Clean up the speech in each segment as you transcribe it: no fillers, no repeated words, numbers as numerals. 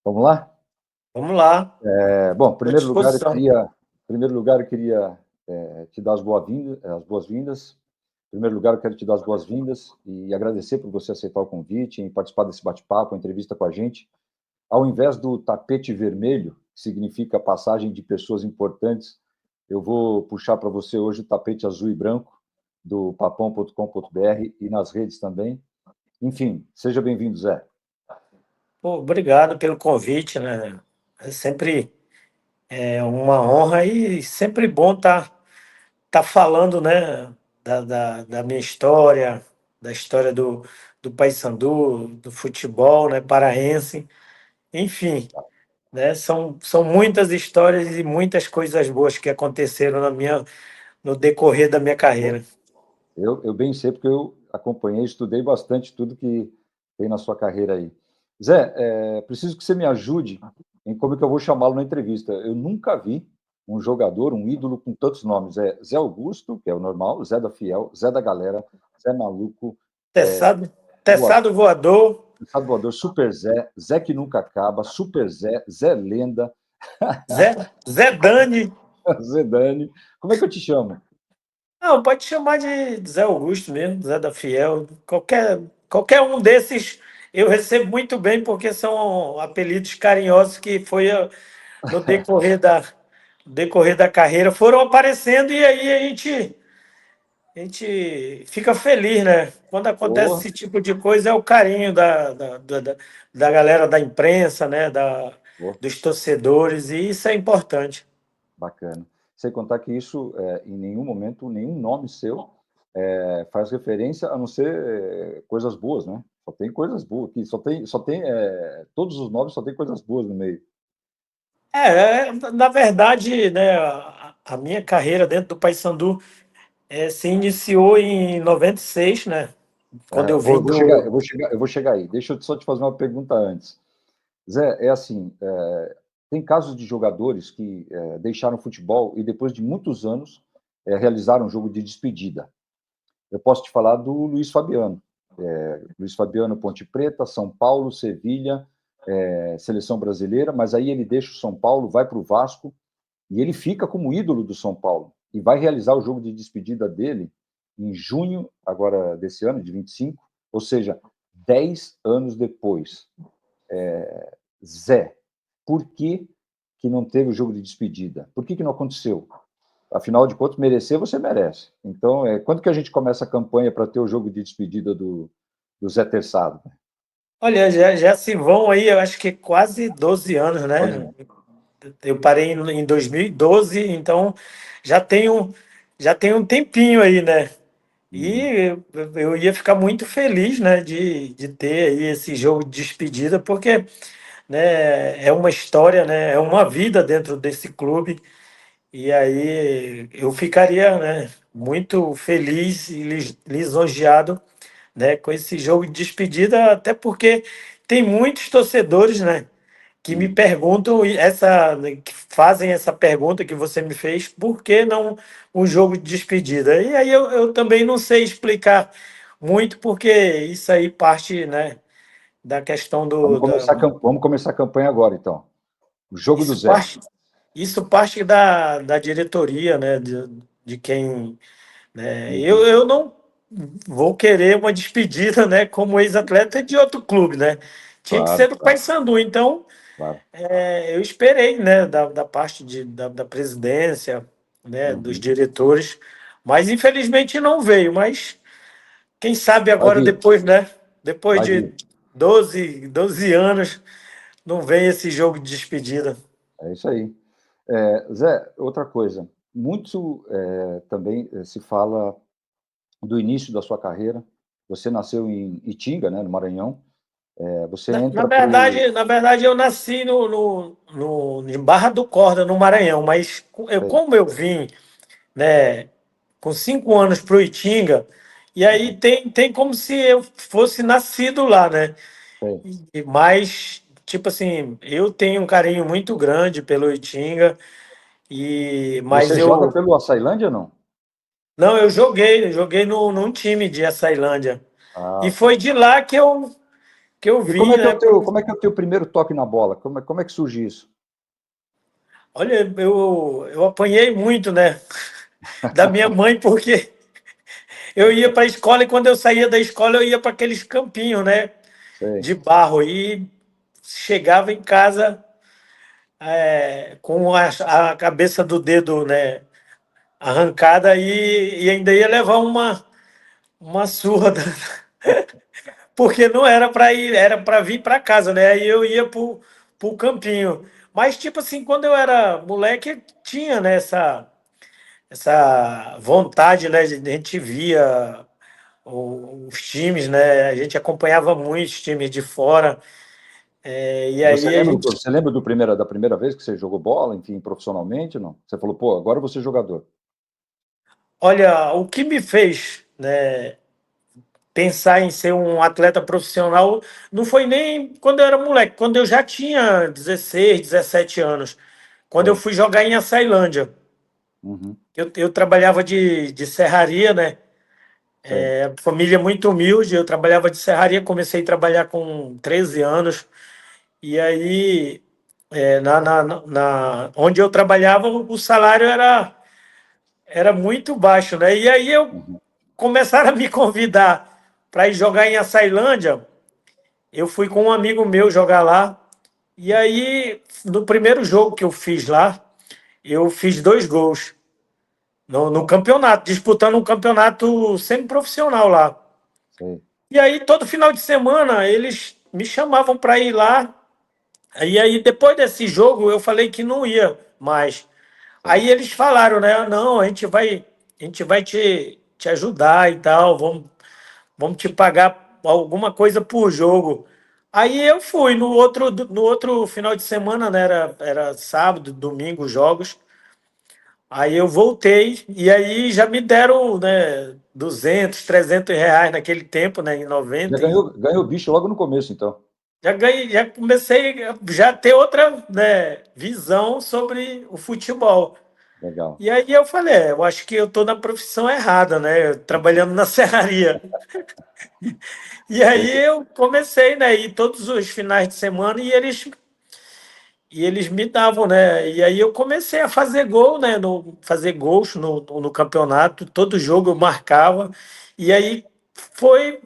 Vamos lá? Vamos lá. Bom, À disposição. em primeiro lugar, eu queria te dar as boas-vindas. Em primeiro lugar, eu quero te dar as boas-vindas e agradecer por você aceitar o convite em participar desse bate-papo, a entrevista com a gente. Ao invés do tapete vermelho, que significa passagem de pessoas importantes, eu vou puxar para você hoje o tapete azul e branco do papão.com.br e nas redes também. Enfim, seja bem-vindo, Zé. Pô, obrigado pelo convite, né? É sempre uma honra e sempre bom tá falando, né, da minha história, da história do Paysandu, do futebol, né, paraense. Enfim, né, são muitas histórias e muitas coisas boas que aconteceram no decorrer da minha carreira. Eu bem sei, porque eu acompanhei, estudei bastante tudo que tem na sua carreira aí. Zé, preciso que você me ajude em como é que eu vou chamá-lo na entrevista. Eu nunca vi um jogador, um ídolo com tantos nomes. É Zé Augusto, que é o normal, Zé da Fiel, Zé da Galera, Zé Maluco, Teçado voador. Teçado Voador, Super Zé, Zé que nunca acaba, Super Zé, Zé Lenda, Zé Dani. Zé Dani. Como é que eu te chamo? Não, pode chamar de Zé Augusto mesmo, Zé da Fiel. Qualquer um desses eu recebo muito bem, porque são apelidos carinhosos que no decorrer da carreira foram aparecendo e aí a gente fica feliz, né? Quando acontece Ô, esse tipo de coisa, é o carinho da galera da imprensa, né? ô, Dos torcedores, e isso é importante. bacana. Sem contar que isso, em nenhum momento, nenhum nome seu faz referência a não ser coisas boas, né? Só tem coisas boas aqui, todos os nomes só tem coisas boas no meio. Na verdade, né, a minha carreira dentro do Paysandu se iniciou em 96, né? Quando eu vim do. Eu vou chegar aí. Deixa eu só te fazer uma pergunta antes. Zé, é assim, tem casos de jogadores que deixaram o futebol e depois de muitos anos realizaram um jogo de despedida. Eu posso te falar do Luiz Fabiano. Luiz Fabiano, Ponte Preta, São Paulo, Sevilha, seleção brasileira, mas aí ele deixa o São Paulo, vai para o Vasco e ele fica como ídolo do São Paulo e vai realizar o jogo de despedida dele em junho, agora desse ano, de 25, ou seja, 10 anos depois. Zé, por que não teve o jogo de despedida? Por que não aconteceu? Afinal de contas, merecer, você merece. Então, quando que a gente começa a campanha para ter o jogo de despedida do Zé Terçado? Olha, já se vão aí, eu acho que quase 12 anos, né? Eu parei em 2012, então já tem um tempinho aí, né? E eu ia ficar muito feliz, né, de ter aí esse jogo de despedida, porque, né, é uma história, né, é uma vida dentro desse clube. E aí eu ficaria, né, muito feliz e lisonjeado, né, com esse jogo de despedida, até porque tem muitos torcedores, né, que me perguntam que fazem essa pergunta que você me fez, por que não um jogo de despedida? E aí eu também não sei explicar muito, porque isso aí parte, né, da questão Vamos começar a campanha agora, então. O jogo do isso Zé. parte, isso parte da diretoria, né, de quem, né, eu não vou querer uma despedida, né, como ex-atleta de outro clube, né? Tinha que ser Claro, do claro, Paysandu. Então, claro. eu esperei, né, da parte da presidência, né, dos diretores, mas infelizmente não veio. Mas quem sabe Vai agora, vir, depois, né, depois vai de vir. 12 anos, não vem esse jogo de despedida. É isso aí. Zé, outra coisa. Muito também se fala do início da sua carreira. Você nasceu em Itinga, né, no Maranhão. Você Na, na entra para o. verdade, na verdade, eu nasci em Barra do Corda, no Maranhão, mas como eu vim, né, com 5 anos para o Itinga, e aí tem como se eu fosse nascido lá, né? Mas, tipo assim, eu tenho um carinho muito grande pelo Itinga, mas Você joga eu. pelo Açailândia ou não? Não, eu joguei num time de Açailândia. E Ah, foi tá. de lá que eu que eu E vi, né? como é que é o teu primeiro toque na bola? Como é que surge isso? Olha, eu apanhei muito, né? Da minha mãe, porque eu ia para a escola e quando eu saía da escola eu ia para aqueles campinhos, né? Sei. De barro e chegava em casa com a cabeça do dedo, né? Arrancada e ainda ia levar uma surra, porque não era para ir, era para vir para casa, né? Aí eu ia pro campinho. Mas, tipo assim, quando eu era moleque, tinha, né, essa vontade, né? A gente via os times, né? A gente acompanhava muito os times de fora. E aí a gente. Você lembra da primeira vez que você jogou bola, enfim, profissionalmente, não? Você falou, pô, agora eu vou ser jogador. Olha, o que me fez, né, pensar em ser um atleta profissional não foi nem quando eu era moleque, quando eu já tinha 16, 17 anos, quando eu Sei. fui jogar em Açailândia. Uhum. Eu trabalhava de serraria, né? Sei. Família muito humilde, eu trabalhava de serraria, comecei a trabalhar com 13 anos, e aí, onde eu trabalhava, o salário era muito baixo, né? E aí eu Uhum. começaram a me convidar para ir jogar em Açailândia. Eu fui com um amigo meu jogar lá. E aí, no primeiro jogo que eu fiz lá, eu fiz 2 gols no campeonato, disputando um campeonato semiprofissional lá. Sei. E aí, todo final de semana, eles me chamavam para ir lá. E aí, depois desse jogo, eu falei que não ia mais. Sei. Aí eles falaram, né? "Ah, não, a gente vai te ajudar e tal, vamos te pagar alguma coisa por jogo." Aí eu fui no outro final de semana, né? Era sábado, domingo, os jogos. Aí eu voltei e aí já me deram, né, 200, R$ 300 naquele tempo, né, em Já 90. ganhou bicho logo no começo, então. Já ganhei, já comecei a já ter outra, né, visão sobre o futebol. Legal. E aí eu falei, eu acho que eu estou na profissão errada, né? Trabalhando na serraria. E aí Você- eu comecei, né? Ir todos os finais de semana e eles me davam, né? E aí eu comecei a fazer gol, né? Fazer gols no campeonato. Todo jogo eu marcava. E aí foi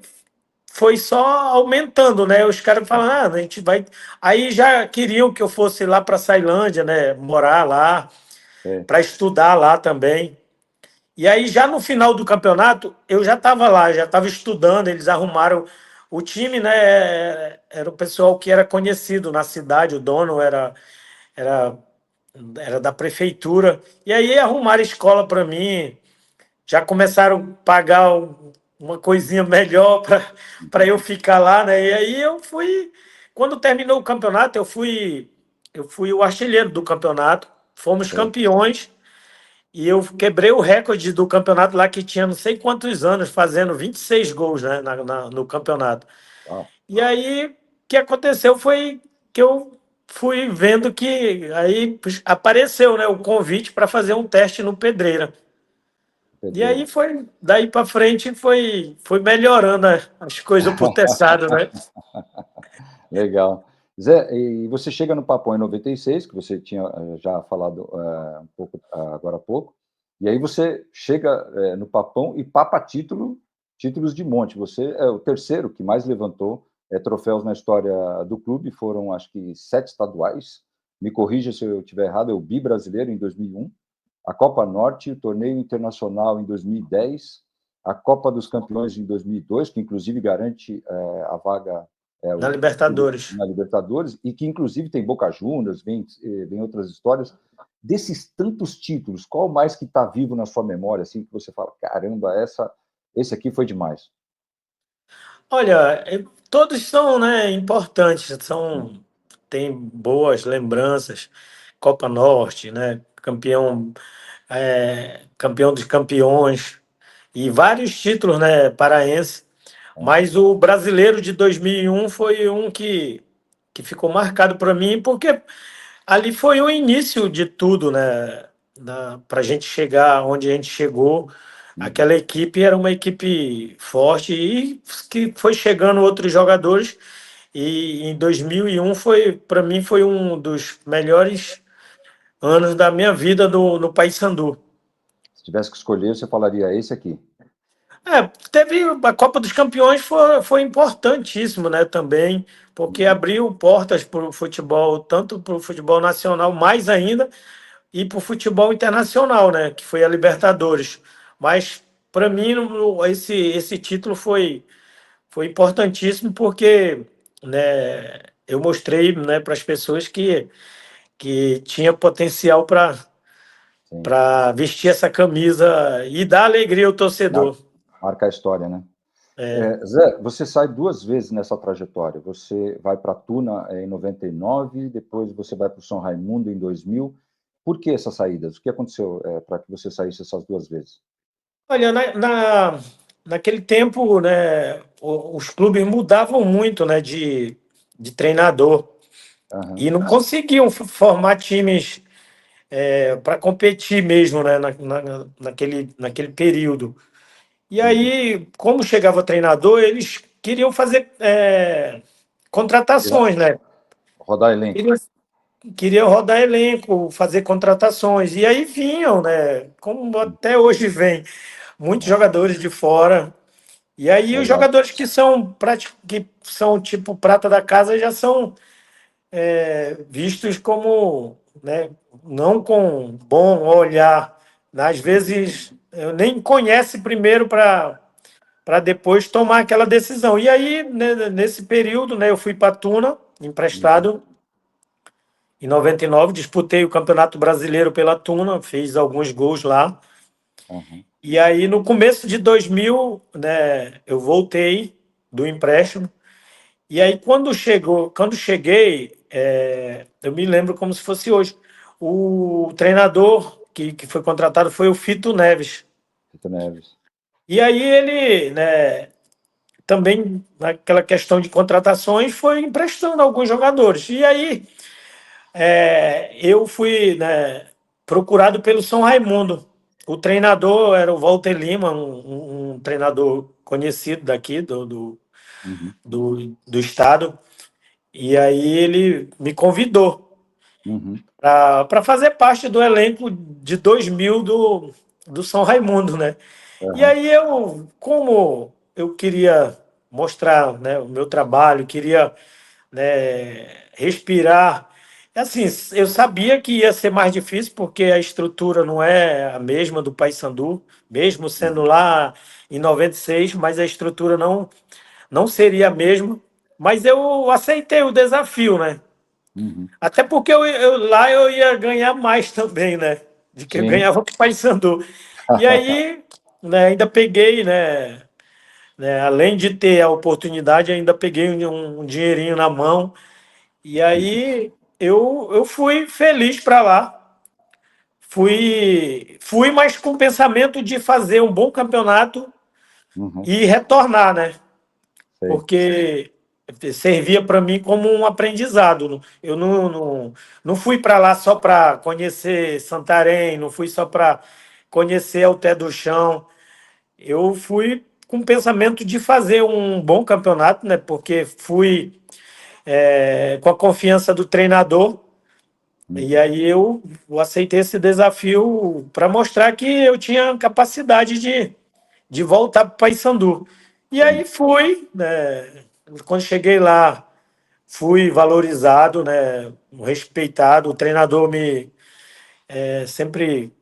foi só aumentando, né? Os caras falaram, ah, a gente vai. Aí já queriam que eu fosse lá para Sailândia, né? Morar lá, sei. para estudar lá também. E aí, já no final do campeonato, eu já estava lá, já estava estudando, eles arrumaram o time, né? Era o pessoal que era conhecido na cidade, o dono era, era da prefeitura. E aí arrumaram escola para mim, já começaram a pagar uma coisinha melhor para eu ficar lá, né? E aí eu fui. Quando terminou o campeonato, eu fui o artilheiro do campeonato, fomos Sei. campeões. E eu quebrei o recorde do campeonato lá, que tinha não sei quantos anos, fazendo 26 gols, né, no campeonato. Uau. E aí, o que aconteceu foi que eu fui vendo que aí apareceu, né, o convite para fazer um teste no Pedreira. E Pedreira. aí foi, daí para frente foi melhorando as coisas por testado, né? Legal. Zé, e você chega no Papão em 96, que você tinha já falado um pouco agora há pouco, e aí você chega no Papão e papa títulos de monte. Você é o terceiro que mais levantou troféus na história do clube, foram acho que 7 estaduais. Me corrija se eu estiver errado, é o Bi Brasileiro em 2001, a Copa Norte, o Torneio Internacional em 2010, a Copa dos Campeões em 2002, que inclusive garante a vaga Na Libertadores. na Libertadores, e que inclusive tem Boca Juniors, vem outras histórias. Desses tantos títulos, qual mais que está vivo na sua memória, assim, que você fala, caramba, esse aqui foi demais? Olha, todos são, né, importantes, tem boas lembranças. Copa Norte, né, campeão dos campeões e vários títulos, né, paraense. Mas o brasileiro de 2001 foi um que ficou marcado para mim, porque ali foi o início de tudo, né, para a gente chegar onde a gente chegou. Uhum. Aquela equipe era uma equipe forte e que foi chegando outros jogadores E em 2001 foi, para mim, foi um dos melhores anos da minha vida no Paysandu. Se tivesse que escolher, você falaria esse aqui. Teve a Copa dos Campeões foi importantíssimo, né, também, porque Uhum. abriu portas para o futebol, tanto para o futebol nacional, mais ainda, e para o futebol internacional, né, que foi a Libertadores. Mas para mim esse título foi importantíssimo porque, né, eu mostrei, né, para as pessoas que tinha potencial Sim. para vestir essa camisa e dar alegria ao torcedor. Marca a história, né? Zé, você sai duas vezes nessa trajetória. Você vai para a Tuna em 99, depois você vai para o São Raimundo em 2000. Por que essas saídas? O que aconteceu para que você saísse essas duas vezes? Olha, naquele tempo, né, os clubes mudavam muito, né, de treinador Aham. e não conseguiam formar times para competir mesmo, né, naquele período. E Uhum. aí, como chegava treinador, eles queriam fazer Tirar- contratações, né? Rodar elenco. Queriam, queriam rodar elenco, fazer contratações. E aí vinham, né? Como até hoje vem, muitos É, jogadores de fora. E aí os exato. jogadores que são tipo prata da casa já são vistos como, né, não com bom olhar. Às vezes eu nem conhece primeiro para depois tomar aquela decisão. E aí, né, nesse período, né, eu fui para Tuna, Uhum. emprestado, em 99, disputei o Campeonato Brasileiro pela Tuna, fiz alguns gols lá. Aham. E aí, no começo de 2000, né, eu voltei do empréstimo. E aí, quando cheguei, eu me lembro como se fosse hoje. O treinador que foi contratado foi o Fito Neves. Tito Neves. E aí ele, né, também naquela questão de contratações foi emprestando alguns jogadores. E aí eu fui, né, procurado pelo São Raimundo. O treinador era o Walter Lima, um treinador conhecido daqui Uhum. do estado. E aí ele me convidou Uhum. para fazer parte do elenco de 2000 do São Raimundo, né? E Aham. aí eu, como eu queria mostrar, né, o meu trabalho, queria, né, respirar. Assim, eu sabia que ia ser mais difícil porque a estrutura não é a mesma do Paysandu, mesmo sendo Uhum. lá em 96, mas a estrutura não seria a mesma. Mas eu aceitei o desafio, né? Uhum. Até porque lá eu ia ganhar mais também, né? De que eu Sim. ganhava com o Paysandu. E aí, né, ainda peguei, né, além de ter a oportunidade, ainda peguei um dinheirinho na mão. E aí eu fui feliz para lá. Fui, mas com o pensamento de fazer um bom campeonato Uhum. e retornar, né? Sei. Porque servia para mim como um aprendizado. Eu não fui para lá só para conhecer Santarém, não fui só para conhecer Alté do Chão. Eu fui com o pensamento de fazer um bom campeonato, né? Porque fui com a confiança do treinador. E Uhum. aí eu aceitei esse desafio para mostrar que eu tinha capacidade de voltar para o Paysandu. E Sim. aí fui, né? Quando cheguei lá, fui valorizado, né? Respeitado. O treinador sempre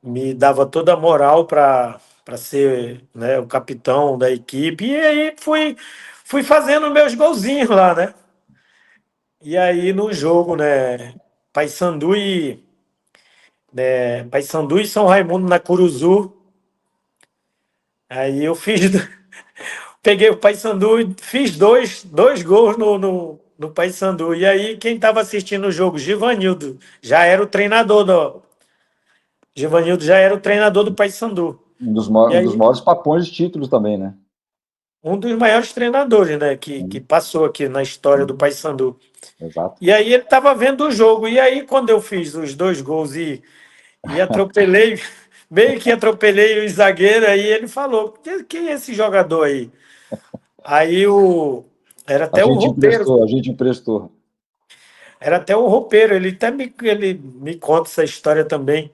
me dava toda a moral para ser, né, o capitão da equipe. E aí fui fazendo meus golzinhos lá, né? E aí no jogo, né? Paysandu e Paysandu e São Raimundo na Curuzu. Aí eu peguei o Paysandu e fiz dois gols no Paysandu. E aí quem estava assistindo o jogo? Givanildo já era o treinador do Paysandu. E Um dos aí maiores papões de títulos também, né? um dos maiores treinadores, né, que Sim. passou aqui na história do Uhum. Paysandu. Exato. E aí ele estava vendo o jogo. E aí quando eu fiz os dois gols e atropelei, meio que atropelei o zagueiro, aí ele falou: quem é esse jogador aí? Aí Era até o roupeiro. A gente emprestou. Era até o roupeiro. Ele me conta essa história também.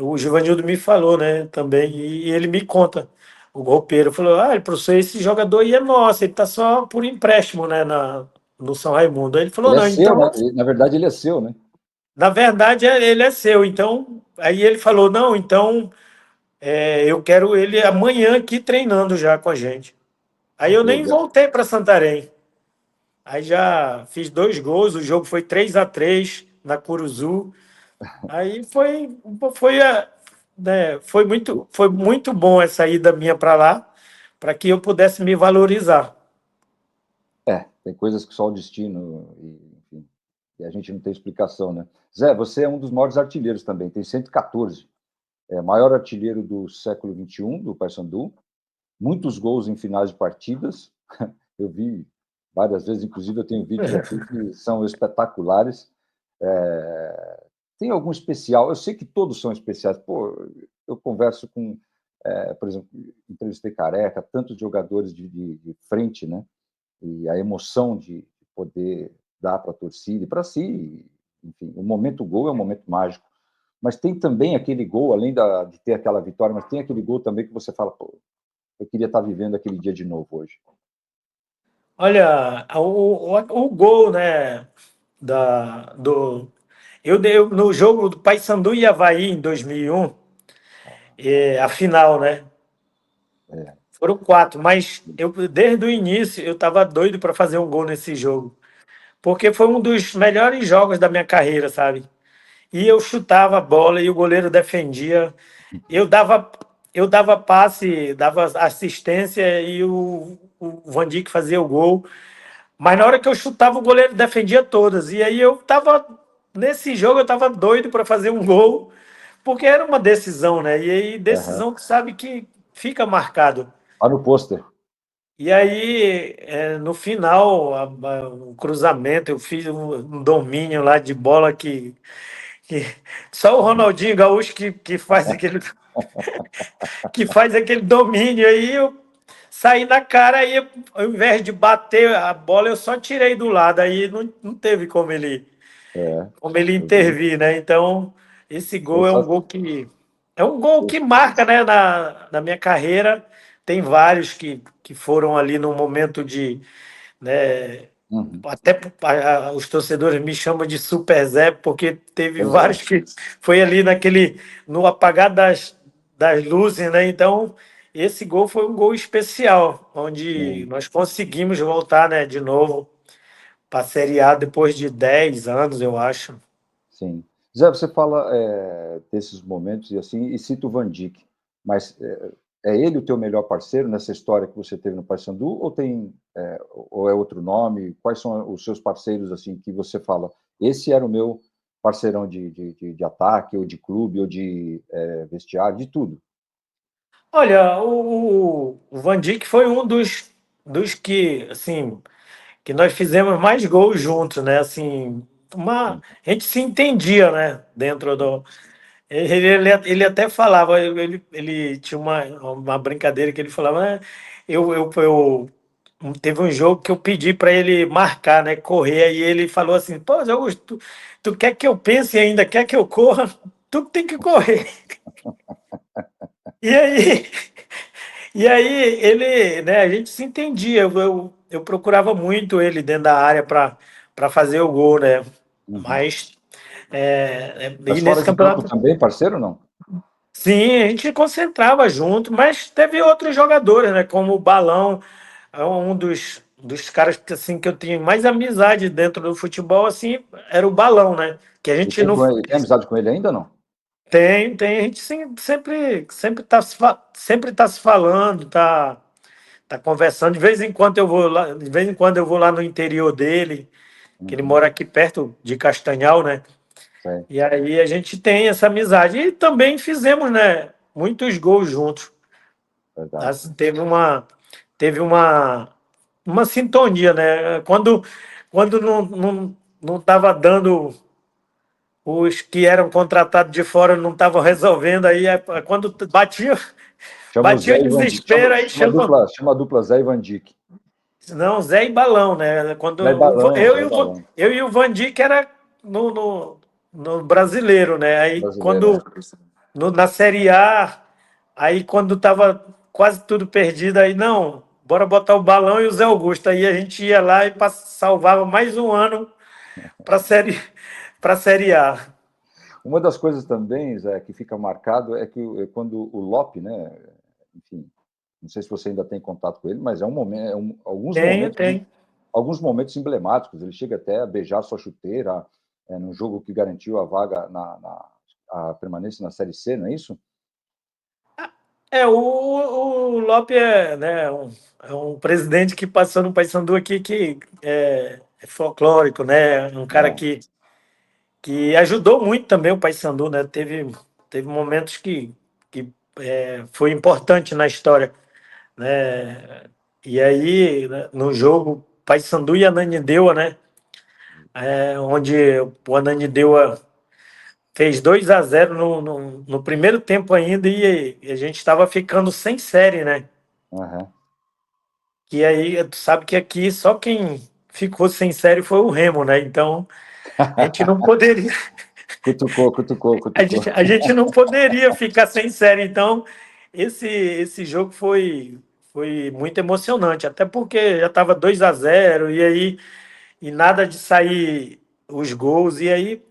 O Givanildo me falou, né, também, e ele me conta. O roupeiro falou: ah, professor, esse jogador aí é nosso, ele tá só por empréstimo, né, no São Raimundo. Aí ele falou: Ele é não, seu, então, né? Na verdade, ele é seu, né? na verdade, ele é seu. Então, aí ele falou: não, então, eu quero ele amanhã aqui treinando já com a gente. Aí eu nem Legal. voltei para Santarém. Aí já fiz 2 gols, o jogo foi 3-3 na Curuzu. Aí foi muito bom essa ida minha para lá, para que eu pudesse me valorizar. Tem coisas que só o destino, enfim, e a gente não tem explicação, né? Zé, você é um dos maiores artilheiros também, tem 114. Maior artilheiro do século XXI, do Paysandu, muitos gols em finais de partidas. Eu vi várias vezes, inclusive eu tenho vídeos aqui que são espetaculares. Tem algum especial? Eu sei que todos são especiais. Pô, eu converso com, por exemplo, entrevistei Careca, tantos jogadores de frente, né? E a emoção de poder dar para a torcida e para si, enfim, o momento gol é um momento mágico. Mas tem também aquele gol, além de ter aquela vitória, mas tem aquele gol também que você fala, pô, eu queria estar vivendo aquele dia de novo hoje. Olha, o gol, né, eu dei no jogo do Paysandu e Avaí em 2001, a final, né? É, Foram 4, mas desde o início eu estava doido para fazer um gol nesse jogo, porque foi um dos melhores jogos da minha carreira, sabe? E eu chutava a bola e o goleiro defendia. Eu dava, eu dava passe, dava assistência e o Van Dijk fazia o gol. Mas na hora que eu chutava, o goleiro defendia todas. E aí nesse jogo, eu tava doido para fazer um gol, porque era uma decisão, né? E aí, decisão que sabe que fica marcado. lá no pôster. E aí, no final, o cruzamento, eu fiz um domínio lá de bola que só o Ronaldinho Gaúcho que faz aquele domínio aí. Eu saí na cara aí, ao invés de bater a bola, eu só tirei do lado. Aí não teve É, como ele eu vi. intervir, né? Então, esse gol Sensacional. é um gol que marca, né, na minha carreira. Tem vários que foram ali no momento de, né, Uhum. até os torcedores me chamam de Super Zé, porque teve Pois é. vários que foi ali no apagar das luzes, né? Então, esse gol foi um gol especial, onde Sim, nós conseguimos voltar, né, de novo para a Série A depois de 10 anos, eu acho. sim. Zé, você fala desses momentos e assim, e cita o Van Dijk, mas é ele o teu melhor parceiro nessa história que você teve no Paysandu ou ou é outro nome? Quais são os seus parceiros assim que você fala? Esse era o meu parceirão de ataque ou de clube ou de vestiário, de tudo. Olha, o Van Dijk foi um dos que, assim, que nós fizemos mais gols juntos, né? Assim, Sim. a gente se entendia, né? Dentro do. Ele até falava, ele tinha uma brincadeira que ele falava, né? Teve um jogo que eu pedi para ele marcar, né? Correr, aí ele falou assim: pô, Zé Augusto, tu quer que eu pense ainda, quer que eu corra? Tu tem que correr. E aí. E aí ele, né, a gente se entendia, eu procurava muito ele dentro da área para fazer o gol, né? Uhum. Mas Mas e fora nesse de campo campeonato, também, parceiro, ou não? sim, a gente concentrava junto, mas teve outros jogadores, né? Como o Balão, é um dos caras que, assim, que eu tinha mais amizade dentro do futebol, assim, era o Balão, né? Que a E gente não tem amizade com ele ainda ou não? tem, a gente sempre tá se falando, tá conversando. De vez em quando eu vou lá, de vez em quando eu vou lá no interior dele, que ele Uhum. mora aqui perto de Castanhal, né? Sei, E aí a gente tem essa amizade. E também fizemos, né, muitos gols juntos. verdade. Assim, teve uma sintonia, né? Quando não estava dando, os que eram contratados de fora não estavam resolvendo, aí quando batia, Chama o batia Zé o e Van Dijk. Chama, desespero, aí chama. chama a dupla Zé e Van Dijk. Não, Zé e Balão, né? Zé Balão, Zé Balão, Eu e o Vandi, que era no brasileiro, né? Aí brasileiro, é. na Série A, aí quando tava quase tudo perdido, aí não, bora botar o Balão e o Zé Augusto. Aí a gente ia lá e salvava mais um ano para série para Série A. Uma das coisas também, Zé, que fica marcado é que quando o Lope, né, enfim, não sei se você ainda tem contato com ele, mas é um momento, Tenho, tem. alguns momentos emblemáticos. Ele chega até a beijar sua chuteira no jogo que garantiu a vaga a permanência na Série C, não é isso? O Lope é, né, é um presidente que passou no Paysandu aqui que é folclórico, né? Um cara É, que ajudou muito também o Paysandu, né? Teve momentos que foi importante na história, né? E aí, né, no jogo Paysandu e Ananindeua, né? Onde o Ananindeua fez 2-0 no primeiro tempo ainda e a gente estava ficando sem série, né? uhum. E aí, tu sabe que aqui só quem ficou sem série foi o Remo, né? Então, a gente não poderia, Cutucou, cutucou, cutucou. a gente não poderia ficar sem série. Então, esse jogo foi muito emocionante, até porque já estava 2-0 e aí e nada de sair os gols, e aí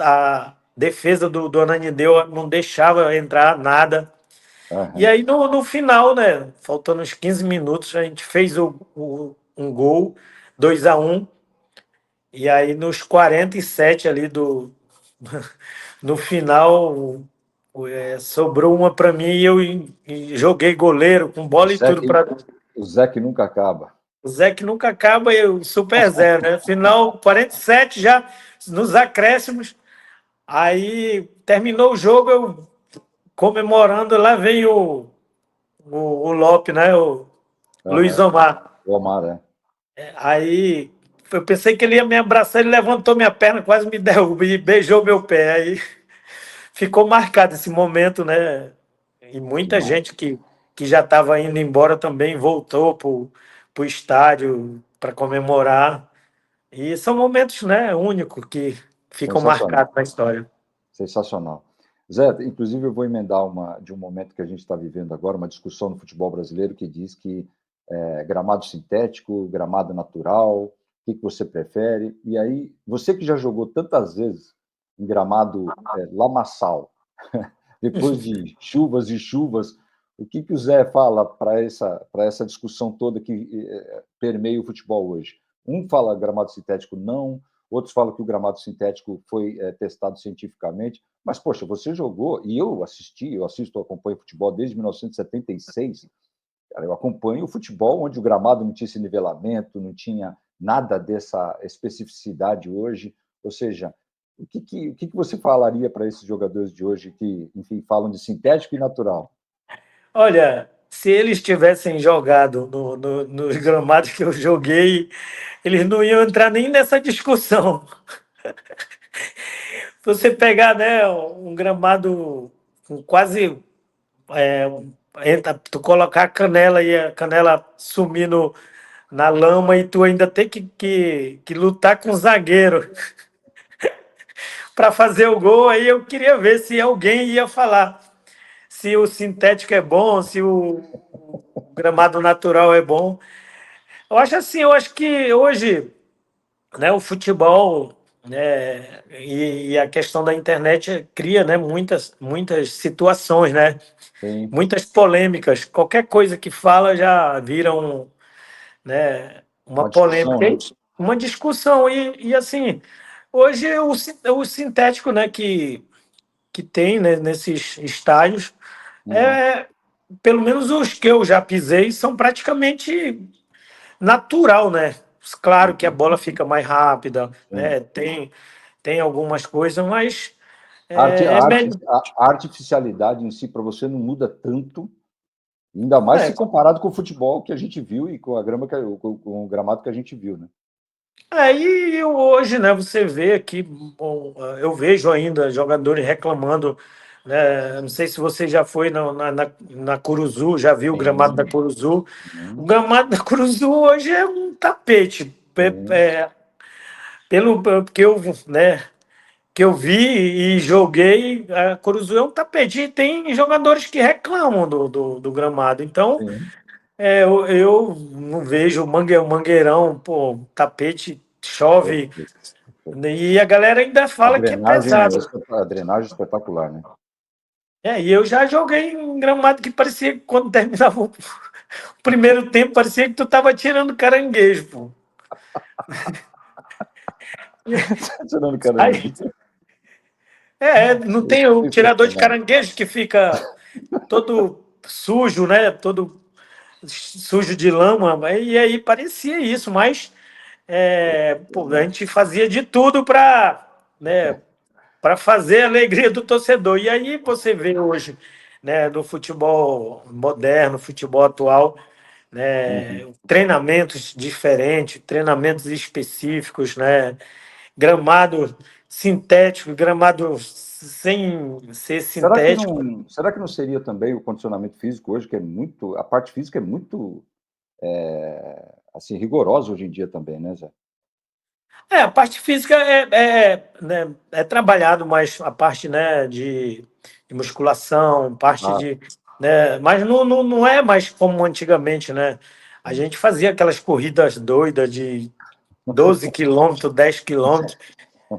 a defesa do Ananindeua não deixava entrar nada. E Uhum. aí no final, né, faltando uns 15 minutos, a gente fez um gol, 2-1, e aí nos 47 ali no final, sobrou uma para mim e joguei goleiro com O bola e Zé tudo que, para o Zé que nunca acaba. o Zé que nunca acaba e o Super Zé, né? Final 47 já nos acréscimos. Aí terminou o jogo, eu comemorando, lá vem o Lope, né? O Luiz Uhum. Omar. O Omar, é. Aí eu pensei que ele ia me abraçar, ele levantou minha perna, quase me derrubou e beijou meu pé. Aí ficou marcado esse momento, né? E muita Não, gente que já estava indo embora também voltou para o estádio para comemorar. E são momentos, né, únicos que ficam sensacional. marcados na história. Sensacional. Zé, inclusive eu vou emendar de um momento que a gente está vivendo agora, uma discussão no futebol brasileiro que diz que gramado sintético, gramado natural, o que você prefere? E aí, você que já jogou tantas vezes em gramado lamaçal, depois de chuvas e chuvas, o que o Zé fala para essa discussão toda que permeia o futebol hoje? Um fala gramado sintético não, outros falam que o gramado sintético foi testado cientificamente, mas, poxa, você jogou, e eu assisto, acompanho futebol desde 1976, cara, eu acompanho o futebol onde o gramado não tinha esse nivelamento, não tinha nada dessa especificidade hoje, ou seja, o que você falaria para esses jogadores de hoje que, enfim, falam de sintético e natural? Olha, se eles tivessem jogado nos gramados que eu joguei, eles não iam entrar nem nessa discussão. Você pegar, né, um gramado com quase é, tu colocar a canela e a canela sumir na lama e tu ainda ter que lutar com o zagueiro para fazer o gol, aí eu queria ver se alguém ia falar se o sintético é bom, se o gramado natural é bom. Eu acho assim, eu acho que hoje, né, o futebol, né, e a questão da internet cria, né, muitas situações, né, Sim, muitas polêmicas. Qualquer coisa que fala já vira né, uma uma discussão, polêmica, né? uma discussão. E assim, hoje o sintético, né, que tem, né, nesses estádios, Uhum, é, pelo menos os que eu já pisei, são praticamente natural, né? Claro que a uhum, bola fica mais rápida, sim. né? Tem algumas coisas, mas A, é melhor. a artificialidade em si, para você, não muda tanto, ainda mais É, se comparado com o futebol que a gente viu e com a grama com o gramado que a gente viu, né? aí hoje, né, você vê aqui, bom, eu vejo ainda jogadores reclamando né? Não sei se você já foi na Curuzu, já viu o gramado da Sim, Curuzu. O sim, gramado da Curuzu hoje é um tapete. sim, Pelo que eu, né, que eu vi e joguei, a Curuzu é um tapete. E tem jogadores que reclamam do gramado. Então, sim. eu não vejo o mangueirão, pô, tapete chove. Perfeito, perfeito. E a galera ainda fala que é pesado. A drenagem é espetacular, né? E eu já joguei em gramado que parecia que quando terminava o primeiro tempo, parecia que tu tava tirando caranguejo, pô. Tirando Aí, caranguejo. não tem o tirador de Sensacional. caranguejo que fica todo sujo, né? Todo sujo de lama. E aí parecia isso, mas pô, a gente fazia de tudo para, né, para fazer a alegria do torcedor. E aí você vê hoje, né, no futebol moderno, futebol atual, né, Uhum. treinamentos diferentes, treinamentos específicos, né, gramado sintético, gramado sem ser sintético. Será que não seria também o condicionamento físico hoje, que é muito, a parte física é muito, assim, rigorosa hoje em dia também, né, Zé? A parte física né, é trabalhado mais a parte, né, de musculação, parte Ah, de, né, mas não é mais como antigamente, né? A sim. gente fazia aquelas corridas doidas de 12 quilômetros, 10 quilômetros,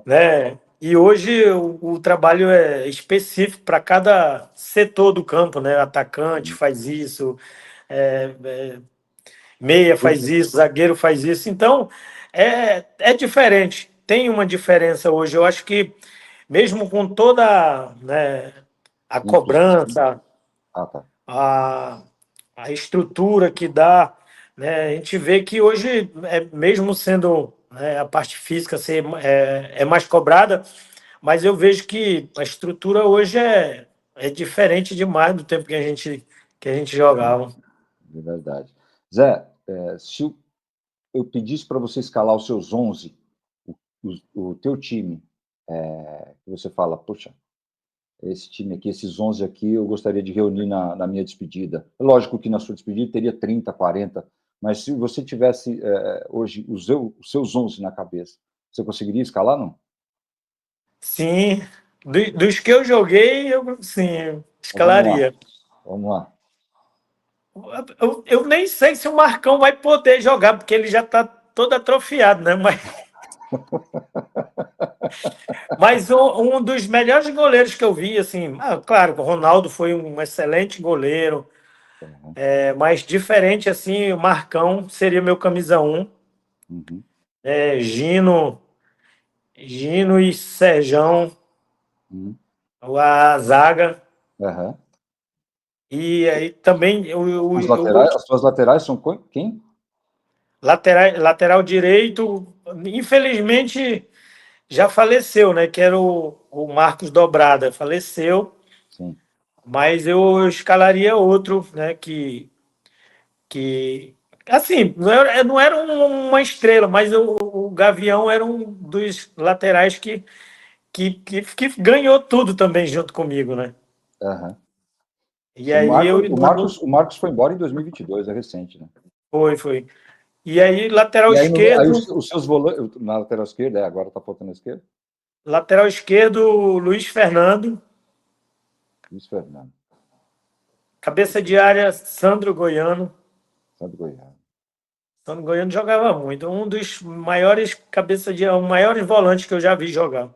né? E hoje o trabalho é específico para cada setor do campo, né? Atacante faz isso, é, meia faz isso, zagueiro faz isso. Então, é diferente. Tem uma diferença hoje. Eu acho que, mesmo com toda, né, a Infraestrutura. cobrança, Ah, tá. a, a estrutura que dá, né, a gente vê que hoje, mesmo sendo, né, a parte física é mais cobrada, mas eu vejo que a estrutura hoje é diferente demais do tempo que a gente jogava. De verdade. Zé, se eu pedisse para você escalar os seus 11, o teu time, que você fala, poxa, esse time aqui, esses 11 aqui, eu gostaria de reunir na minha despedida. Lógico que na sua despedida teria 30, 40, mas se você tivesse hoje os seus 11 na cabeça, você conseguiria escalar, não? Sim, dos que eu joguei, eu sim, Então vamos lá, escalaria. vamos lá. Eu nem sei se o Marcão vai poder jogar, porque ele já está todo atrofiado, né? Mas um dos melhores goleiros que eu vi, assim, claro, o Ronaldo foi um excelente goleiro, Uhum, mas diferente, assim, o Marcão seria meu camisa um, uhum, Gino e Serjão, uhum, a zaga. uhum. E aí também Os eu laterais, as suas laterais são quem? lateral direito, infelizmente já faleceu, né? Que era o Marcos Dobrada, faleceu, Sim. mas eu escalaria outro, né? Que assim, não era uma estrela, mas o Gavião era um dos laterais que ganhou tudo também junto comigo, né? Uhum. E aí eu O Marcos foi embora em 2022, é recente, né? foi. E aí, lateral E aí, aí esquerdo, os seus volantes, na lateral esquerda, agora tá faltando a esquerda, lateral esquerdo, Luiz Fernando. Luiz Fernando, Cabeça de área, Sandro Goiano. Santo Goiás. Sandro Goiano jogava muito. Um dos maiores cabeça de área, maiores volantes que eu já vi jogar.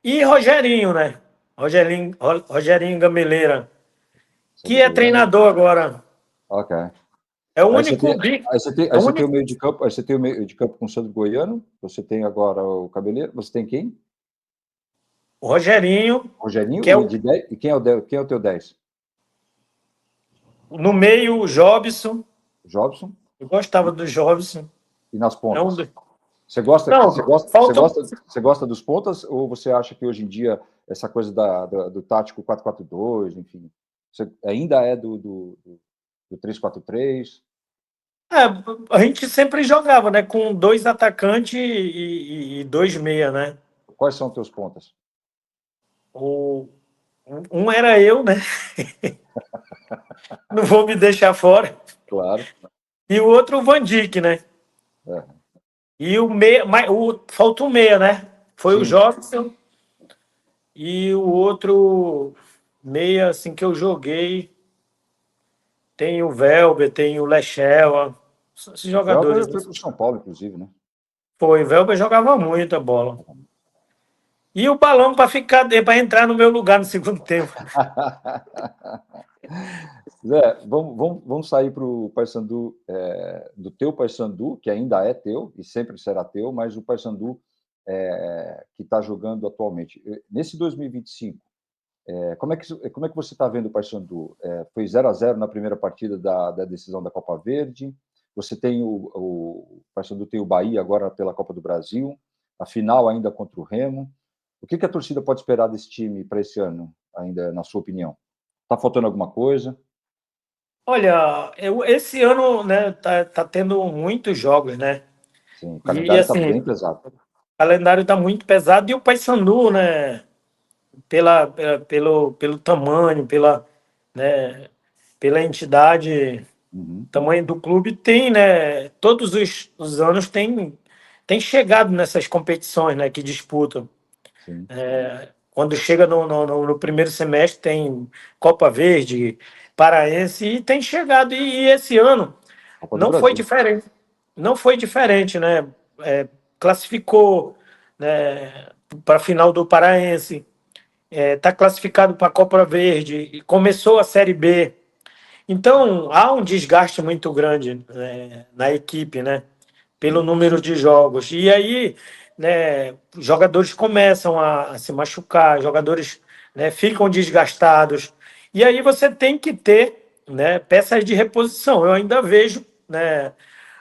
E Rogerinho, né? Rogerinho Gameleira, Santo que é Goiás. treinador agora. Ok. É o Aí você único tem, bi. aí É o você tem o único. meio de campo, aí você tem o meio de campo com o Santo Goiano, você tem agora o Cabeleiro, você tem quem? O Rogerinho, que Rogerinho é e de 10, e quem é o teu 10? no meio, o Jobson. Jobson Eu gostava e, do Jobson. e nas É um pontas. dos... Não, falta. Você gosta dos pontas ou você acha que hoje em dia essa coisa do tático 4-4-2, enfim, você ainda é do 3-4-3? É, a gente sempre jogava, né? Com dois atacantes e dois meia, né? Quais são os teus pontas? Um era eu, né? Não vou me deixar fora. Claro. E o outro, o Van Dijk, né? É. E o meia, falta um meia, né? Foi o Sim. Jobson e o outro meia, assim, que eu joguei. Tem o Velber, tem o Lechela. Esses O jogadores. Velber foi para o São Paulo, inclusive, né? Foi, o Velber jogava muito a bola. E o Balão para ficar, para entrar no meu lugar no segundo tempo. Zé, vamos sair para o Paysandu, do teu Paysandu, que ainda é teu e sempre será teu, mas o Paysandu que está jogando atualmente. Nesse 2025, como é que você está vendo o Paysandu? Foi 0-0 na primeira partida da decisão da Copa Verde. Você tem o Paysandu tem o Bahia agora pela Copa do Brasil, a final ainda contra o Remo. O que a torcida pode esperar desse time para esse ano, ainda, na sua opinião? Está faltando alguma coisa? Olha, esse ano, né, tá tendo muitos jogos, né? Sim, o E calendário está assim, bem pesado. o calendário tá muito pesado e o Paysandu, né, pelo tamanho, né, pela entidade, Uhum, tamanho do clube, tem, né, todos os anos tem chegado nessas competições, né, que disputam. sim. Quando chega no primeiro semestre, tem Copa Verde, Paraense, e tem chegado. E esse ano Copa do não foi Brasil. diferente. Não foi diferente, né? Classificou, né, para a final do Paraense, está classificado para a Copa Verde, e começou a Série B. Então, há um desgaste muito grande, né, na equipe, né? Pelo Sim. número de jogos. E aí, né, jogadores começam a se machucar, jogadores, né, ficam desgastados. E aí você tem que ter, né, peças de reposição. Eu ainda vejo, né,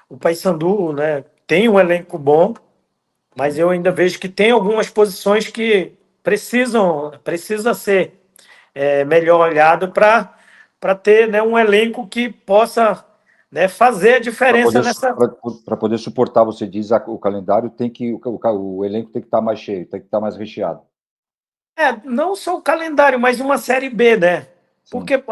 o Paysandu, né, tem um elenco bom, mas Sim. eu ainda vejo que tem algumas posições que precisa ser melhor olhado para ter, né, um elenco que possa, né, fazer a diferença nessa. Para poder suportar, você diz, o calendário tem que. O elenco tem que estar mais cheio, tem que estar mais recheado. Não só o calendário, mas uma série B, né? Sim. Porque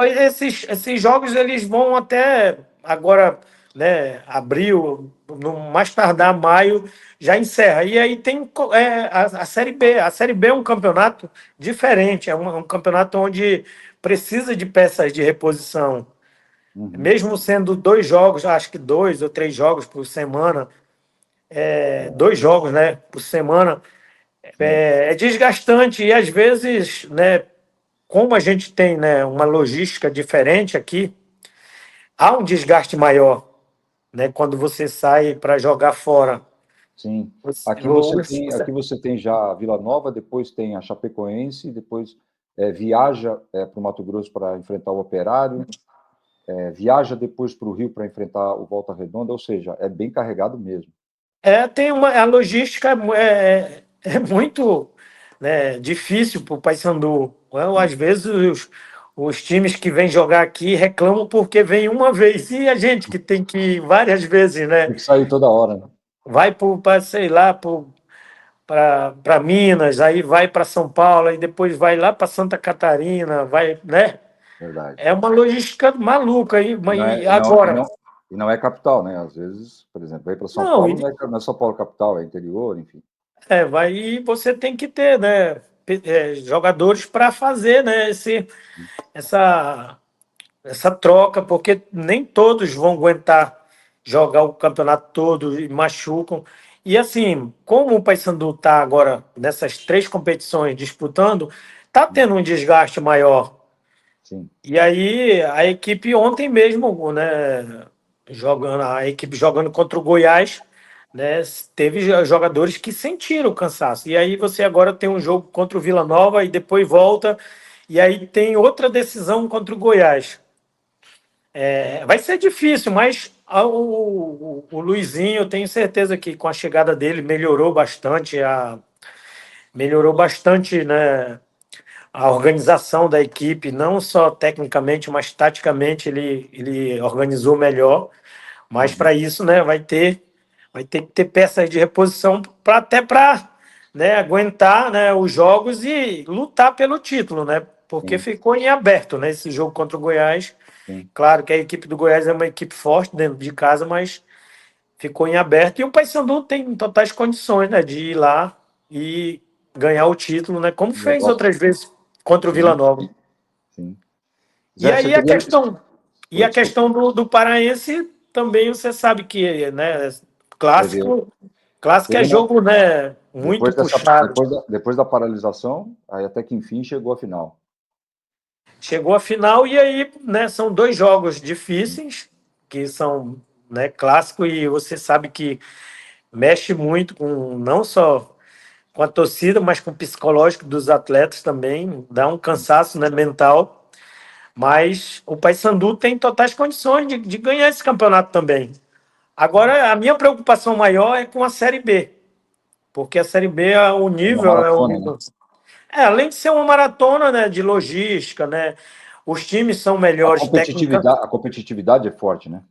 esses jogos eles vão até agora, né, abril, no mais tardar maio, já encerra. E aí tem a Série B. A Série B é um campeonato diferente, é um campeonato onde precisa de peças de reposição. Uhum. Mesmo sendo 2 jogos, acho que 2 ou 3 jogos por semana, dois jogos, né, por semana, Sim. é desgastante e às vezes, né, como a gente tem, né, uma logística diferente aqui, há um desgaste maior, né, quando você sai para jogar fora. Sim. Você- Aqui o- você tem, aqui você tem já a Vila Nova, depois tem a Chapecoense, depois viaja para o Mato Grosso para enfrentar o Operário, viaja depois para o Rio para enfrentar o Volta Redonda, ou seja, é bem carregado mesmo. Tem a logística é muito, né, difícil para o Paysandu. Então, às vezes os times que vêm jogar aqui reclamam porque vem uma vez e a gente que tem que ir várias vezes, né? Tem que sair toda hora, né? Vai para, sei lá, para Minas, aí vai para São Paulo, aí depois vai lá para Santa Catarina, vai, né? Verdade. É uma logística maluca aí, E mas não e é, e não, e agora? não, e não é capital, né? Às vezes, por exemplo, ir para São Não, Paulo não é São Paulo capital, é interior, enfim. vai e você tem que ter, né, jogadores para fazer, né, essa, essa troca, porque nem todos vão aguentar jogar o campeonato todo e machucam. E assim, como o Paysandu está agora nessas 3 competições disputando, está tendo um desgaste maior. Sim, E aí a equipe ontem mesmo, né, a equipe jogando contra o Goiás, né, teve jogadores que sentiram o cansaço. E aí você agora tem um jogo contra o Vila Nova e depois volta e aí tem outra decisão contra o Goiás. Vai ser difícil, mas o Luizinho, eu tenho certeza que com a chegada dele melhorou bastante, né, a organização da equipe, não só tecnicamente, mas taticamente ele organizou melhor. Mas uhum, para isso, né, vai ter que ter peças de reposição para, né, aguentar, né, os jogos e lutar pelo título, né? Porque sim, ficou em aberto, né? Esse jogo contra o Goiás. sim. Claro que a equipe do Goiás é uma equipe forte dentro de casa, mas ficou em aberto. E o Paysandu tem totais condições, né, de ir lá e ganhar o título, né? Como fez Legal. outras vezes contra o Vila Sim, Nova. sim. E Zé, você aí a teria. questão, e Oi, a desculpa. questão do Paraense também você sabe que, né, Teve, clássico, clássico é teve uma. jogo, né, muito puxado. Depois da paralisação, aí até que enfim chegou a final. Chegou a final e aí, né, são dois jogos difíceis, que são, né, clássico e você sabe que mexe muito com não só com a torcida, mas com o psicológico dos atletas também, dá um cansaço, né, mental, mas o Paysandu tem totais condições de ganhar esse campeonato também. Agora, a minha preocupação maior é com a Série B, porque a Série B, o É uma nível é um maratona, né? nível. Além de ser uma maratona, né, de logística, né, os times são melhores técnica, A competitividade é forte, né?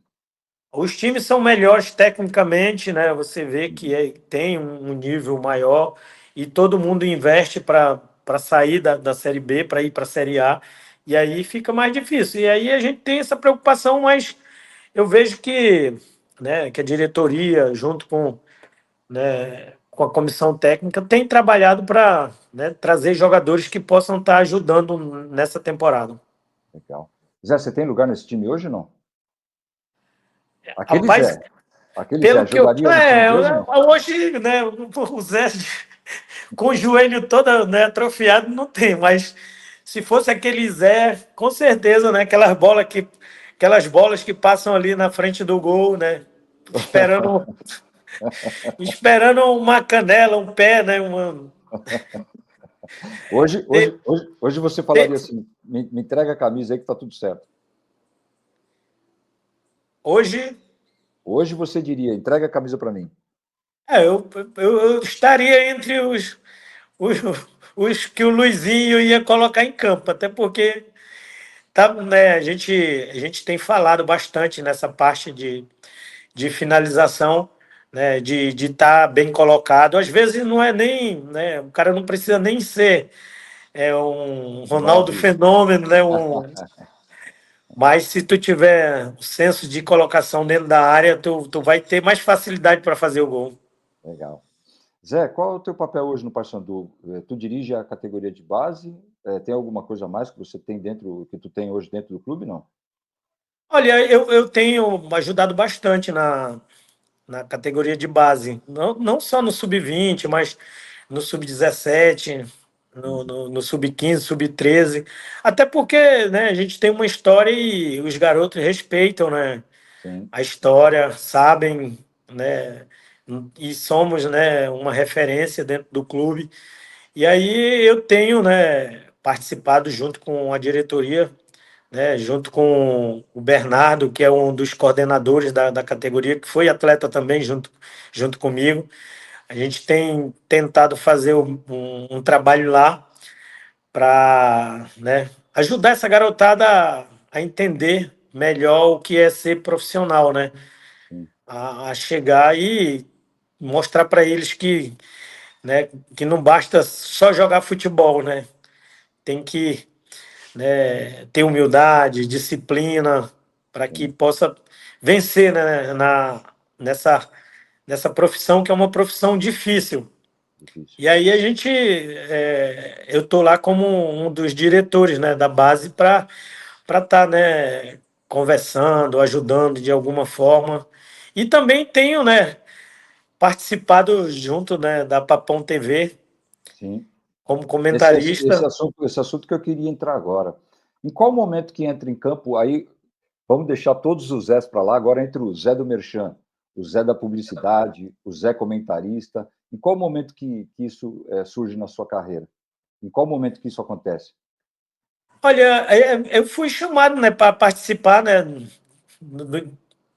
os times são melhores tecnicamente, né? Você vê que tem um nível maior e todo mundo investe para sair da Série B, para ir para a Série A, e aí fica mais difícil. E aí a gente tem essa preocupação, mas eu vejo que, né, que a diretoria, junto com a comissão técnica, tem trabalhado para, né, trazer jogadores que possam estar ajudando nessa temporada. Legal. Zé, você tem lugar nesse time hoje ou não? Aquele Rapaz, Zé. Aquele Zé pelo que eu. jogaria no time de hoje ou não? Hoje, né, o Zé com o joelho todo, né, atrofiado, não tem, mas se fosse aquele Zé, com certeza, né, aquelas bolas que passam ali na frente do gol, né, esperando, esperando uma canela, um pé, né, te- Hoje você te- falaria assim: me entrega a camisa aí que tá tudo certo. hoje, Hoje você diria: entrega a camisa para mim. eu estaria entre os, os que o Luizinho ia colocar em campo, até porque tá, né, a gente tem falado bastante nessa parte de finalização, né, de estar bem colocado. Às vezes não é nem, né, o cara não precisa nem ser um Ronaldo Ronaldo, fenômeno, né, mas se tu tiver o senso de colocação dentro da área, tu vai ter mais facilidade para fazer o gol. legal. Zé, qual é o teu papel hoje no Paysandu? Tu dirige a categoria de base? Tem alguma coisa a mais que você tem dentro, que tu tem hoje dentro do clube, não? Olha, eu tenho ajudado bastante na categoria de base, não só no sub-20, mas no sub-17, no sub-15, sub-13, até porque, né, a gente tem uma história e os garotos respeitam, né, Sim, a história, sabem, né, e somos, né, uma referência dentro do clube. E aí eu tenho, né, participado junto com a diretoria, né, junto com o Bernardo, que é um dos coordenadores da categoria, que foi atleta também junto comigo. A gente tem tentado fazer um trabalho lá para, né, ajudar essa garotada a entender melhor o que é ser profissional, né? sim, A chegar e mostrar para eles né, que não basta só jogar futebol, né? Tem que, né, ter humildade, disciplina, para que sim, possa vencer, né, nessa profissão que é uma profissão difícil. difícil. E aí eu estou lá como um dos diretores, né, da base para estar, né, conversando, ajudando de alguma forma. E também tenho, né, participado junto, né, da Papão TV Sim. como Esse comentarista. assunto, esse assunto que eu queria entrar agora. Em qual momento que entra em campo, aí vamos deixar todos os Zés para lá, agora entre o Zé do Merchan, o Zé da publicidade, o Zé comentarista. Em qual momento que isso surge na sua carreira? Em qual momento que isso acontece? Olha, eu fui chamado, né, para participar, né,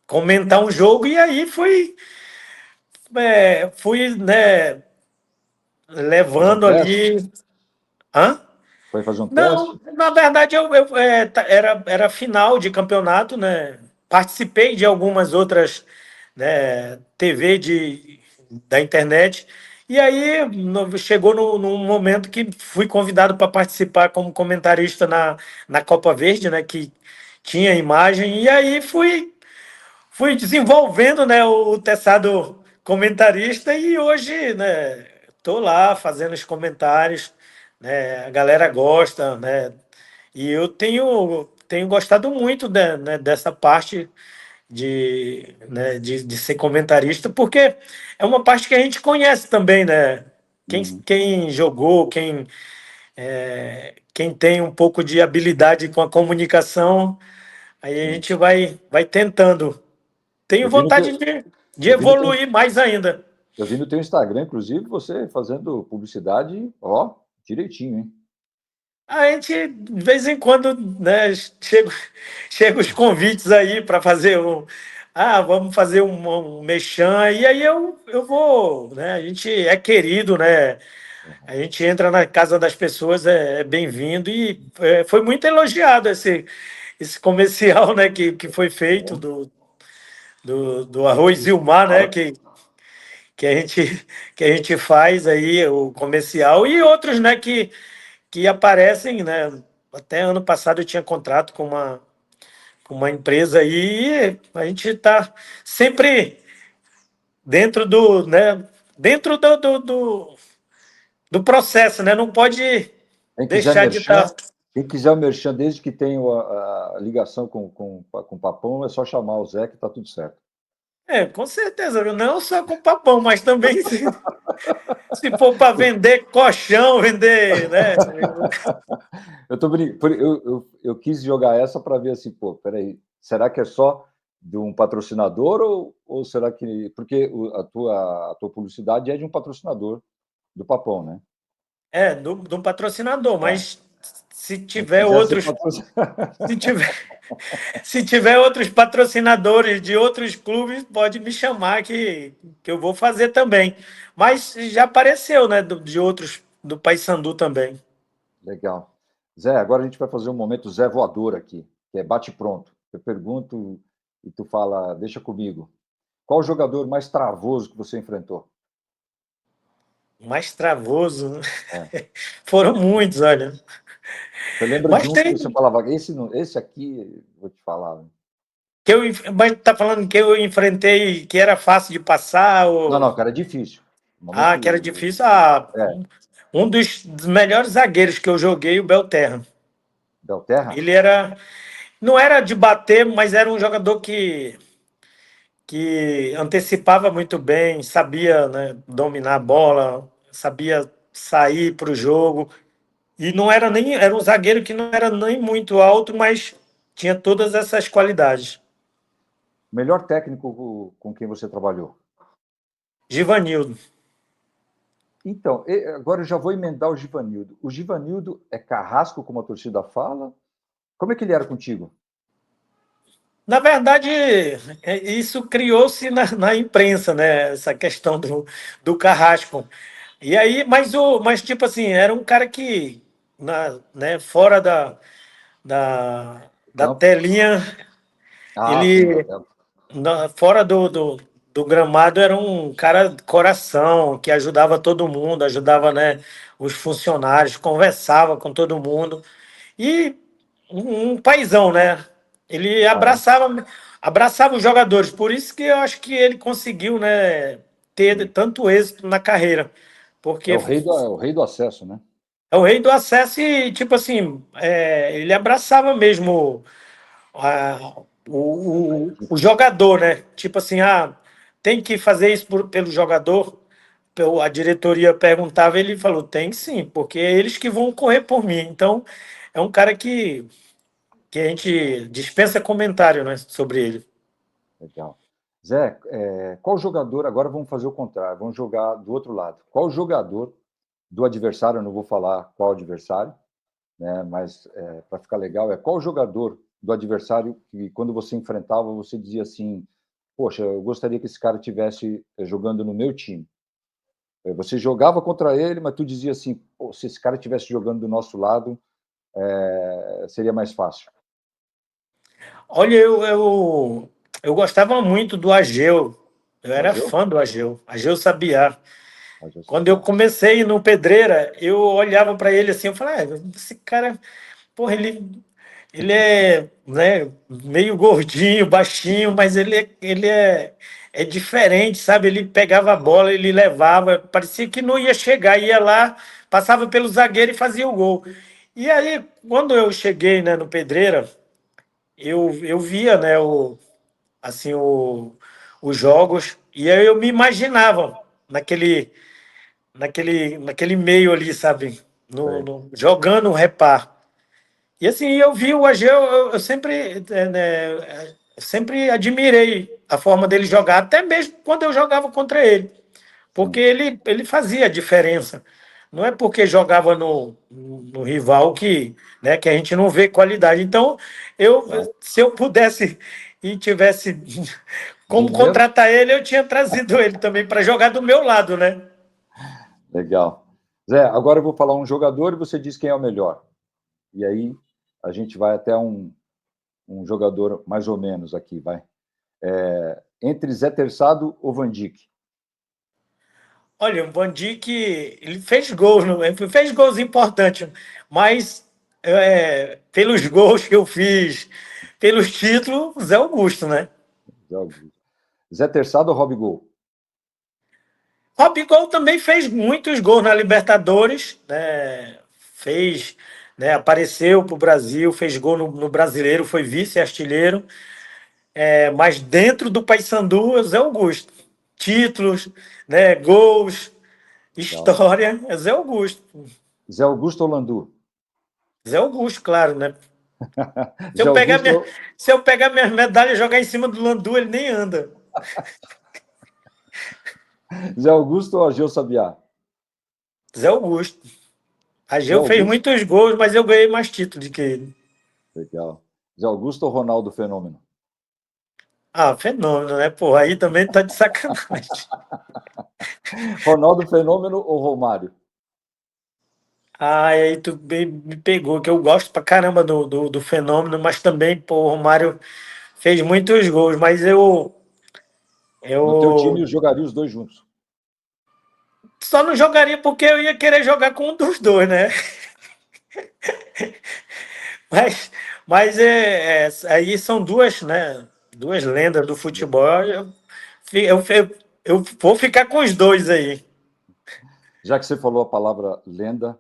comentar um jogo e aí fui, né, Fazer um levando teste? ali. Hã? Foi fazer um Não, teste? na verdade era final de campeonato, né? Participei de algumas outras, né, TV da internet E aí chegou num momento que fui convidado para participar como comentarista na Copa Verde, né, que tinha imagem, e aí fui desenvolvendo, né, o teçado comentarista e hoje, né, tô lá fazendo os comentários, né, a galera gosta, né, e eu tenho gostado muito né, dessa parte de ser comentarista, porque é uma parte que a gente conhece também, né? Uhum. Quem jogou, quem tem um pouco de habilidade com a comunicação, aí a Sim. gente vai tentando. Tenho Eu vi no vontade teu, de eu vi no teu, evoluir mais ainda. eu vi no teu Instagram, inclusive, você fazendo publicidade, ó, direitinho, hein? A gente, de vez em quando, né, chega os convites aí para fazer um. Ah, vamos fazer um mexã, e aí eu vou, né? A gente é querido, né? A gente entra na casa das pessoas, é bem-vindo, e foi muito elogiado esse comercial, né, que foi feito do Arroz e o Mar, né? Fala. Que a gente, que a gente faz aí, o comercial, e outros, né, que aparecem, né? Até ano passado eu tinha contrato com uma empresa aí, e a gente está sempre dentro né? Dentro do processo, né? Não pode Quem quiser deixar de merchan, estar. quem quiser o merchan, desde que tenha a ligação com o Papão, é só chamar o Zé que está tudo certo. Com certeza, viu? Não só com papão, mas também se for para vender colchão, vender, né? Eu tô brincando, eu quis jogar essa para ver assim, pô, peraí, será que é só de um patrocinador ou será que. Porque a tua publicidade é de um patrocinador do Papão, né? De um patrocinador, É. mas se Quem tiver quiser ser outros, patrocinador. se tiver, se tiver outros patrocinadores de outros clubes, pode me chamar que eu vou fazer também. Mas já apareceu, né, de outros, do Paysandu também. Legal. Zé, agora a gente vai fazer um momento Zé Voador aqui, que é bate-pronto. Eu pergunto e tu fala, deixa comigo. Qual o jogador mais travoso que você enfrentou? Mais travoso, né? É. Foram muitos, olha. Você lembra de Mas um que tem você falava, esse aqui, vou te falar. Né? mas tá falando que eu enfrentei que era fácil de passar Não, ou não, cara, é difícil. No que era momento. difícil. É, Um dos melhores zagueiros que eu joguei, o Belterra. Belterra? Ele era não era de bater, mas era um jogador que antecipava muito bem, sabia, né, dominar a bola, sabia sair para o jogo. E não era nem. Era um zagueiro que não era nem muito alto, mas tinha todas essas qualidades. Melhor técnico com quem você trabalhou? Givanildo. Então, agora eu já vou emendar o Givanildo. O Givanildo é carrasco, como a torcida fala? Como é que ele era contigo? Na verdade, isso criou-se na imprensa, né? Essa questão do Carrasco. E aí, mas tipo assim, era um cara que, né, fora da Campo? telinha, Ah, sim, da ele, tela. fora do gramado, era um cara de coração, que ajudava todo mundo, ajudava, né, os funcionários, conversava com todo mundo. E um paizão, né? Ele Aham, abraçava os jogadores. Por isso que eu acho que ele conseguiu, né, ter sim. tanto êxito na carreira. Porque É o rei do acesso, né? é o rei do acesso e, tipo assim, ele abraçava mesmo o jogador, né? Tipo assim, tem que fazer isso pelo jogador. A diretoria perguntava, ele falou, tem sim, porque é eles que vão correr por mim. Então, é um cara que a gente dispensa comentário, né, sobre ele. Legal. Zé, qual jogador, agora vamos fazer o contrário, vamos jogar do outro lado. Qual jogador do adversário, eu não vou falar qual adversário, né, mas para ficar legal, qual jogador do adversário que quando você enfrentava, você dizia assim, poxa, eu gostaria que esse cara tivesse jogando no meu time. Você jogava contra ele, mas tu dizia assim, pô, se esse cara estivesse jogando do nosso lado, seria mais fácil. Olha, eu gostava muito do Ageu. Eu O era Ageu? fã do Ageu. Ageu Sabiá. Ageu Quando eu Sabiá. comecei no Pedreira, eu olhava para ele assim, eu falava, esse cara, porra, ele é, né, meio gordinho, baixinho, mas é diferente, sabe? Ele pegava a bola, ele levava, parecia que não ia chegar, ia lá, passava pelo zagueiro e fazia o gol. E aí, quando eu cheguei, né, no Pedreira, eu via, né, assim, os jogos, e aí eu me imaginava naquele meio ali, sabe? Sei. Jogando o repar. E assim, eu vi o Ageu, eu sempre, sempre admirei a forma dele jogar, até mesmo quando eu jogava contra ele, porque Sim. ele fazia a diferença. Não é porque jogava no rival que a gente não vê qualidade. Então, Claro. se eu pudesse e tivesse como Dinheiro? contratar ele, eu tinha trazido ele também para jogar do meu lado, né? Legal. Zé, agora eu vou falar um jogador e você diz quem é o melhor. E aí a gente vai até um jogador mais ou menos aqui, vai. Entre Zé Terçado ou Van Dijk? Olha, o Van Dijk, ele fez gols, ele fez gols importantes, mas pelos gols que eu fiz, pelos títulos, Zé Augusto, né? Zé Augusto. Zé Terçado ou Robigol? Robigol também fez muitos gols na Libertadores, né? Fez, né? Apareceu para o Brasil, fez gol no Brasileiro, foi vice-artilheiro, mas dentro do Paysandu, é Zé Augusto. Títulos, né? Gols, Legal. história, é Zé Augusto. Zé Augusto ou Landu? Zé Augusto, claro, né? Se Zé eu pegar Augusto, minha, se eu pegar minhas medalhas e jogar em cima do Landu, ele nem anda. Zé Augusto ou Ageu Sabiá? Zé Augusto. A Zé Geu fez Augusto? muitos gols, mas eu ganhei mais títulos do que ele. Legal. Zé Augusto ou Ronaldo Fenômeno? Ah, fenômeno, né? Pô, aí também tá de sacanagem. Ronaldo Fenômeno ou Romário? Ah, aí tu me pegou, que eu gosto pra caramba do fenômeno, mas também, pô, o Romário fez muitos gols, mas No teu time, eu eu jogaria os dois juntos. só não jogaria porque eu ia querer jogar com um dos dois, né? Mas, mas aí são duas, né? Duas lendas do futebol. Eu vou ficar com os dois aí. Já que você falou a palavra lenda,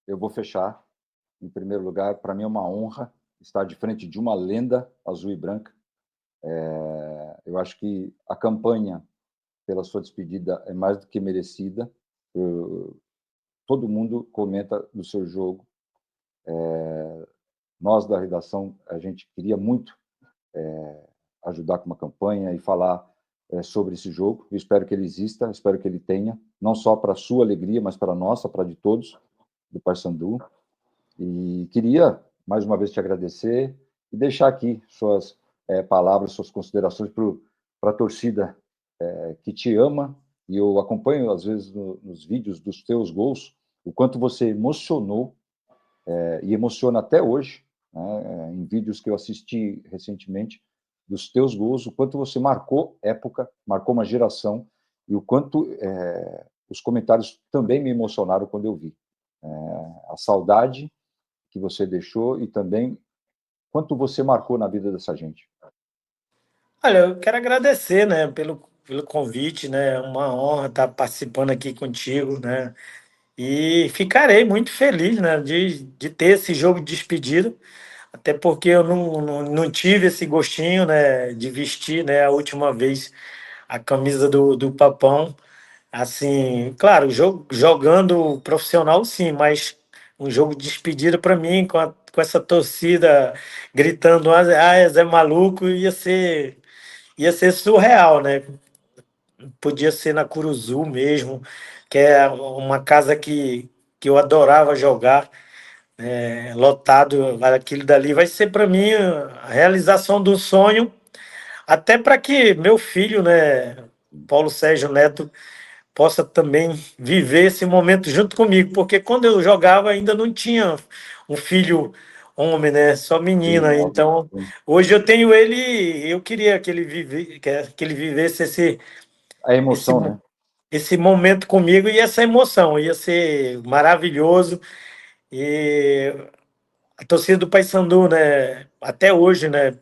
eu vou fechar. Em primeiro lugar, para mim é uma honra estar de frente de uma lenda azul e branca. Eu acho que a campanha pela sua despedida é mais do que merecida. Todo mundo comenta do seu jogo. Nós da redação, a gente queria muito ajudar com uma campanha e falar sobre esse jogo. Eu espero que ele exista, espero que ele tenha, não só para a sua alegria, mas para a nossa, para a de todos do Paysandu. E queria, mais uma vez, te agradecer e deixar aqui suas palavras, suas considerações para a torcida que te ama. E eu acompanho, às vezes, nos vídeos dos teus gols, o quanto você emocionou e emociona até hoje, né, em vídeos que eu assisti recentemente, dos teus gols, o quanto você marcou época, marcou uma geração, e o quanto os comentários também me emocionaram quando eu vi. A saudade que você deixou e também quanto você marcou na vida dessa gente. Olha, eu quero agradecer, né, pelo convite, né? É uma honra estar participando aqui contigo, né? E ficarei muito feliz, né, de ter esse jogo de despedida, até porque eu não tive esse gostinho, né, de vestir, né, a última vez a camisa do Papão. Assim, claro, jogando profissional sim, mas um jogo de despedida para mim, com essa torcida gritando, Zé Maluco, ia ser surreal, né? Podia ser na Curuzu mesmo, que é uma casa que eu adorava jogar, lotado, aquilo dali vai ser para mim a realização do sonho, até para que meu filho, né, Paulo Sérgio Neto, possa também viver esse momento junto comigo, porque quando eu jogava ainda não tinha um filho homem, né? Só Sim, menina. óbvio. Então, Sim. hoje eu tenho ele, eu queria que ele vivesse A esse emoção, né? esse momento comigo e essa emoção. Ia ser maravilhoso. E a torcida do Paysandu, né, até hoje, né,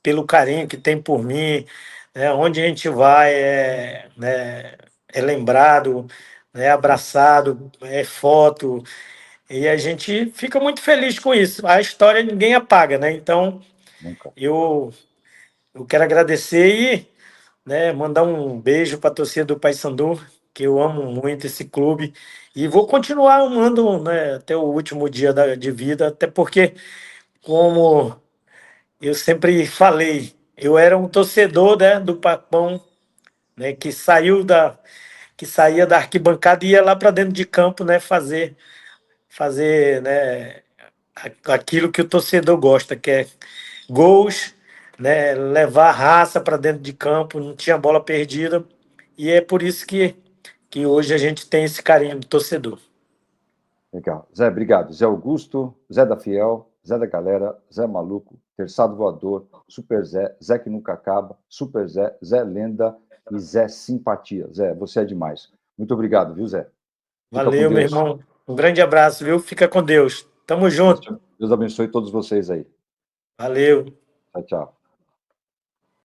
pelo carinho que tem por mim, né, onde a gente vai é lembrado, é abraçado, é foto, e a gente fica muito feliz com isso. A história ninguém apaga, né? Então Nunca. eu, eu quero agradecer e, né, mandar um beijo para a torcida do Paysandu, que eu amo muito esse clube, e vou continuar amando, né, até o último dia de vida, até porque, como eu sempre falei, eu era um torcedor, né, do Papão, né, que saía da arquibancada e ia lá para dentro de campo, né, fazer, né, aquilo que o torcedor gosta, que é gols, né, levar raça para dentro de campo, não tinha bola perdida. E é por isso que hoje a gente tem esse carinho do torcedor. Legal. Zé, obrigado. Zé Augusto, Zé da Fiel, Zé da Galera, Zé Maluco, Terçado Voador, Super Zé, Zé que nunca acaba, Super Zé, Zé Lenda e Zé Simpatia. Zé, você é demais. Muito obrigado, viu, Zé? Fica com Valeu, meu Deus. irmão. Um grande abraço, viu? Fica com Deus. Tamo junto. Deus abençoe todos vocês aí. Valeu. Tchau, tchau.